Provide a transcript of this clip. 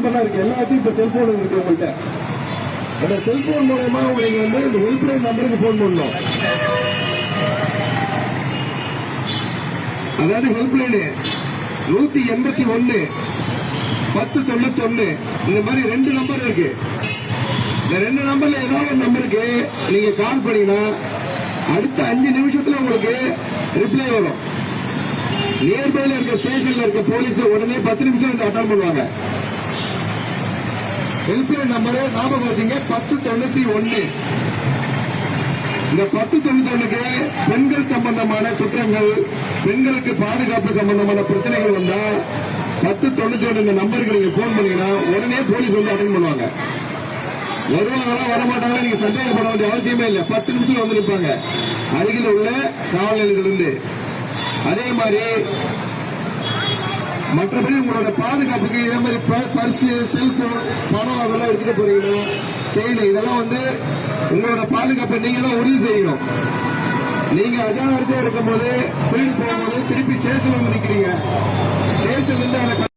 நம்பர்லாம் இருக்கு, எல்லாத்தையும் இப்ப செல்போன் இருக்கு உங்கள்கிட்ட. அந்த செல்போன் மூலமா உங்களுக்கு வந்து இந்த ஹெல்ப்லைன் நம்பருக்கு போன் பண்ணணும். அதாவது ஹெல்ப்லைனு 181 1091 இந்த மாதிரி 2 நம்பர் இருக்கு. இந்த 2 நம்பர்ல ஏதாவது ஒரு நம்பருக்கு நீங்க கால் பண்ணீங்கன்னா அடுத்த 5 நிமிஷத்துல உங்களுக்கு ரிப்ளை வரும். நியர்பைல இருக்க ஸ்டேஷன்ல இருக்க போலீஸ் உடனே 10 நிமிஷம் வந்து அட்டன் பண்ணுவாங்க. ஹெல்ப்லைன் நம்பர் ஞாபகம் வச்சுங்க, 1091. இந்த 1091க்கு பெண்கள் சம்பந்தமான குற்றங்கள், பெண்களுக்கு பாதுகாப்பு சம்பந்தமான பிரச்சனைகள் வந்தா 1091 இந்த நம்பருக்கு நீங்க போன் பண்ணீங்கன்னா உடனே போலீஸ் வந்து அட்டன் பண்ணுவாங்க. வருவாங்களா வரமாட்டாங்களா நீங்க சந்தேகப்பட வேண்டிய அவசியமே இல்லை. 10 நிமிஷம் வந்து நிற்பாங்க அருகில் உள்ள காவல் நிலையத்திலிருந்து. அதே மாதிரி மற்றபடி உங்களோட பாதுகாப்புக்கு இதே மாதிரி பர்ஸ், செல்போன், பணம் அதெல்லாம் எடுத்துட்டு போறீங்கன்னா செய்யணும். இதெல்லாம் வந்து உங்களோட பாதுகாப்பை நீங்க தான் உறுதி செய்யணும். நீங்க அஜாகிரதையா இருக்கும் போது திரும்பி போகும்போது திருப்பி ஸ்டேஷன் வந்து நிக்கிறீங்க. ஸ்டேஷன்ல இருந்து